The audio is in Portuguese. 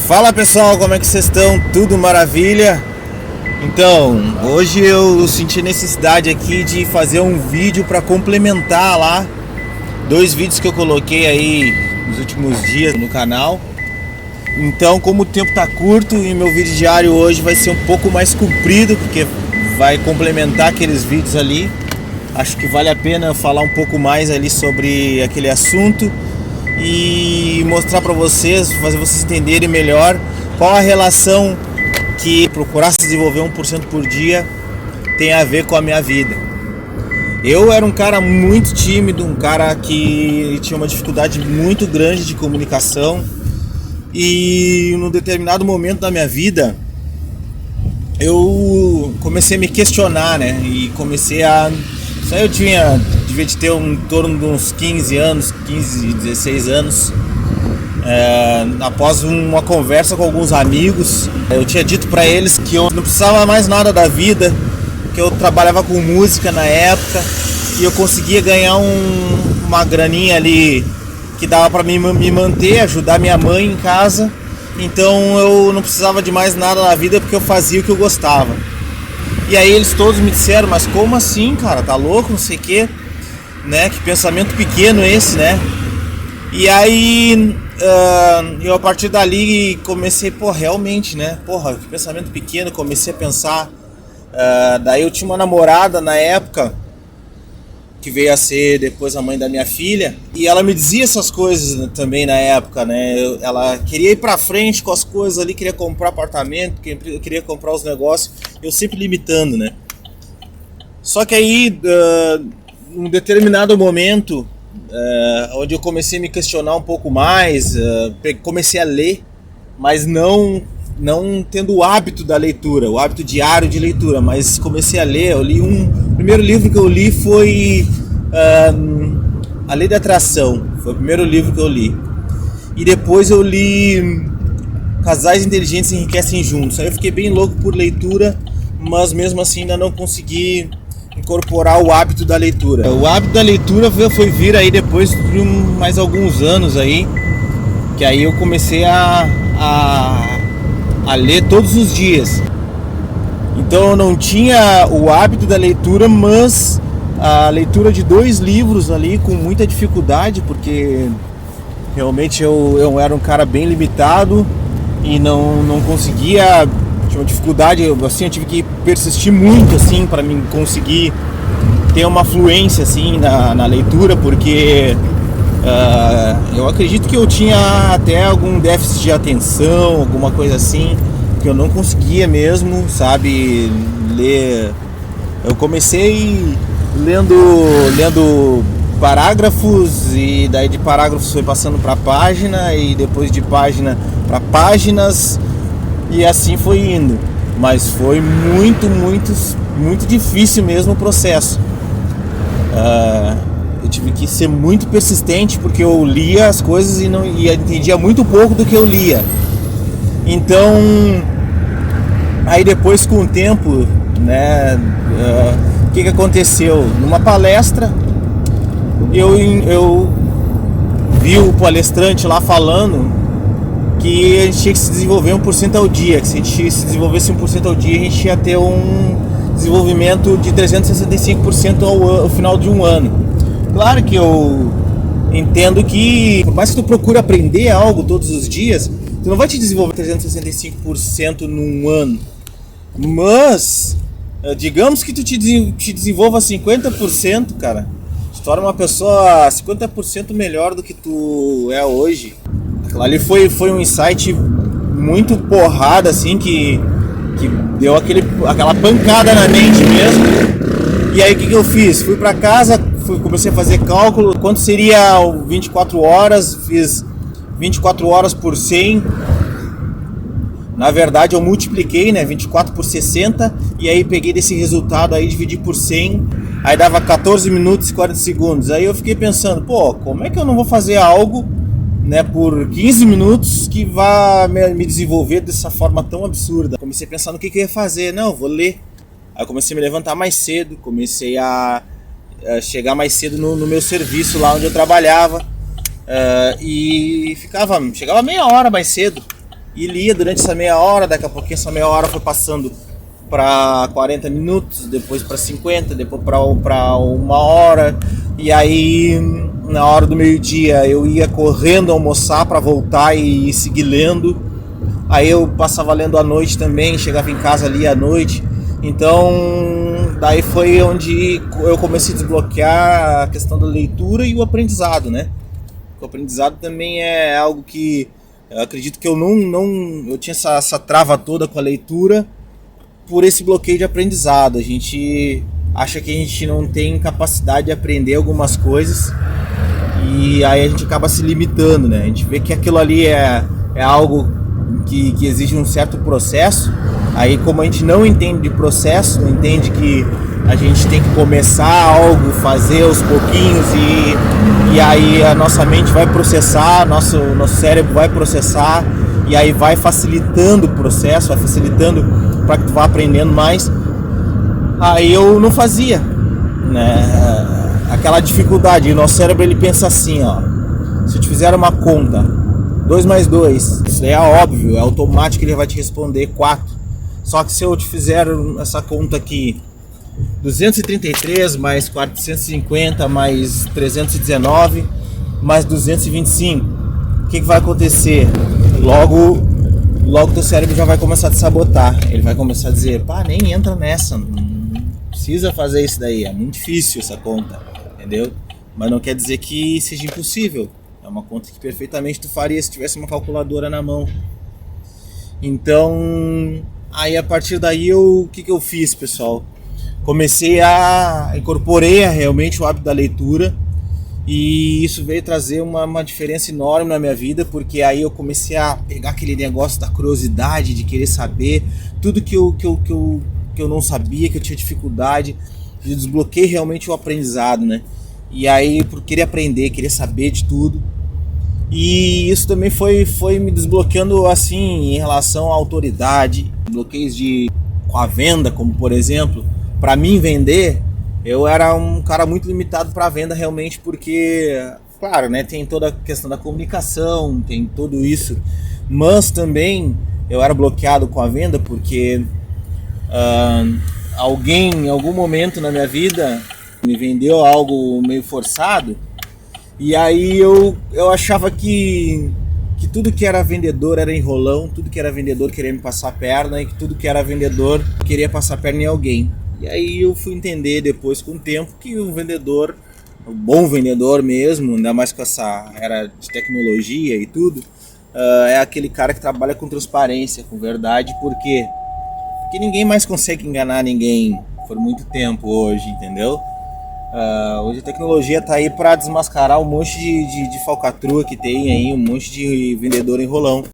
Fala pessoal, como é que vocês estão? Tudo maravilha? Então, hoje eu senti necessidade aqui de fazer um vídeo para complementar lá 2 vídeos que eu coloquei aí nos últimos dias no canal. Então, como o tempo tá curto e meu vídeo diário hoje vai ser um pouco mais comprido, porque vai complementar aqueles vídeos ali. Acho que vale a pena falar um pouco mais ali sobre aquele assunto e mostrar para vocês, fazer vocês entenderem melhor qual a relação que procurar se desenvolver 1% por dia tem a ver com a minha vida. Eu era um cara muito tímido, um cara que tinha uma dificuldade muito grande de comunicação, e num determinado momento da minha vida eu comecei a me questionar, né? E comecei a... Isso aí eu devia ter em torno de uns 15 anos, 15, 16 anos. Após uma conversa com alguns amigos, eu tinha dito para eles que eu não precisava mais nada da vida, que eu trabalhava com música na época e eu conseguia ganhar uma graninha ali que dava para me manter, ajudar minha mãe em casa. Então eu não precisava de mais nada na vida porque eu fazia o que eu gostava. E aí eles todos me disseram: mas como assim, cara? Tá louco? Não sei o que, né? Que pensamento pequeno esse, né? E aí eu a partir dali comecei, realmente, né? Que pensamento pequeno. Comecei a pensar. Daí eu tinha uma namorada na época, que veio a ser depois a mãe da minha filha, e ela me dizia essas coisas também na época, né? Ela queria ir pra frente com as coisas ali, queria comprar apartamento, queria comprar os negócios, eu sempre limitando, né? Só que aí, num determinado momento, onde eu comecei a me questionar um pouco mais, comecei a ler, mas não tendo o hábito da leitura, o hábito diário de leitura, mas comecei a ler. O primeiro livro que eu li foi A Lei da Atração, foi o primeiro livro que eu li. E depois eu li Casais Inteligentes Enriquecem Juntos. Aí eu fiquei bem louco por leitura, mas mesmo assim ainda não consegui incorporar o hábito da leitura. O hábito da leitura foi vir aí depois de mais alguns anos aí, que aí eu comecei a ler todos os dias. Então eu não tinha o hábito da leitura, mas a leitura de 2 livros ali com muita dificuldade, porque realmente eu era um cara bem limitado e não conseguia, tinha uma dificuldade, assim, eu tive que persistir muito assim para mim conseguir ter uma fluência assim na leitura, porque eu acredito que eu tinha até algum déficit de atenção, alguma coisa assim, que eu não conseguia mesmo, sabe, ler. Eu comecei lendo parágrafos, e daí de parágrafos foi passando para página, e depois de página para páginas, e assim foi indo. Mas foi muito difícil mesmo o processo. Eu tive que ser muito persistente, porque eu lia as coisas e entendia muito pouco do que eu lia. Então, aí depois, com o tempo, né, o que aconteceu? Numa palestra, eu vi o palestrante lá falando que a gente tinha que se desenvolver 1% ao dia, que se a gente se desenvolvesse 1% ao dia, a gente ia ter um desenvolvimento de 365% ao final de um ano. Claro que eu entendo que, por mais que tu procure aprender algo todos os dias, tu não vai te desenvolver 365% num ano. Mas, digamos que tu te desenvolva 50%, cara. Tu torna uma pessoa 50% melhor do que tu é hoje. Aquilo ali foi um insight muito porrada, assim, que deu aquela pancada na mente mesmo. E aí o que eu fiz? Fui pra casa, comecei a fazer cálculo, quanto seria 24 horas, fiz 24 horas por 100. Na verdade eu multipliquei, né, 24 por 60, e aí peguei desse resultado aí, dividi por 100, aí dava 14 minutos e 40 segundos. Aí eu fiquei pensando, como é que eu não vou fazer algo, né, por 15 minutos que vá me desenvolver dessa forma tão absurda? Comecei a pensar no que eu ia fazer. Não, eu vou ler. Aí eu comecei a me levantar mais cedo, comecei a chegar mais cedo no meu serviço lá onde eu trabalhava, e chegava meia hora mais cedo. e lia durante essa meia hora. Daqui a pouquinho essa meia hora foi passando para 40 minutos, depois para 50, depois para 1 hora, e aí na hora do meio-dia eu ia correndo almoçar para voltar e seguir lendo. Aí eu passava lendo à noite também, chegava em casa ali à noite. Então daí foi onde eu comecei a desbloquear a questão da leitura e o aprendizado, né? O aprendizado também é algo que eu acredito que eu eu tinha essa trava toda com a leitura por esse bloqueio de aprendizado. A gente acha que a gente não tem capacidade de aprender algumas coisas e aí a gente acaba se limitando, né? A gente vê que aquilo ali é algo que exige um certo processo. Aí, como a gente não entende de processo, não entende que a gente tem que começar algo, fazer aos pouquinhos e aí a nossa mente vai processar, nosso cérebro vai processar e aí vai facilitando o processo, vai facilitando para que tu vá aprendendo mais. Aí eu não fazia, né? Aquela dificuldade. O nosso cérebro ele pensa assim, ó: se eu te fizer uma conta 2 mais 2, isso é óbvio, é automático, ele vai te responder 4. Só que se eu te fizer essa conta aqui, 233 mais 450 mais 319 mais 225, o que vai acontecer? Logo teu cérebro já vai começar a te sabotar. Ele vai começar a dizer: pá, nem entra nessa, não precisa fazer isso daí, é muito difícil essa conta, entendeu? Mas não quer dizer que seja impossível. É uma conta que perfeitamente tu faria se tivesse uma calculadora na mão. Então, aí a partir daí o que eu fiz, pessoal? Incorporei realmente o hábito da leitura, e isso veio trazer uma diferença enorme na minha vida, porque aí eu comecei a pegar aquele negócio da curiosidade, de querer saber tudo que eu não sabia, que eu tinha dificuldade, e desbloqueei realmente o aprendizado, né? E aí, por querer aprender, querer saber de tudo. E isso também foi me desbloqueando assim em relação à autoridade, bloqueios com a venda, como por exemplo, para mim vender, eu era um cara muito limitado para venda realmente, porque, claro, né, tem toda a questão da comunicação, tem tudo isso, mas também eu era bloqueado com a venda porque alguém em algum momento na minha vida me vendeu algo meio forçado. E aí eu achava que tudo que era vendedor era enrolão, tudo que era vendedor queria me passar a perna, e que tudo que era vendedor queria passar a perna em alguém. E aí eu fui entender depois, com o tempo, que o vendedor, o bom vendedor mesmo, ainda mais com essa era de tecnologia e tudo, é aquele cara que trabalha com transparência, com verdade. Por quê? Porque ninguém mais consegue enganar ninguém por muito tempo hoje, entendeu? Hoje a tecnologia tá aí para desmascarar um monte de falcatrua que tem aí, um monte de vendedor enrolão.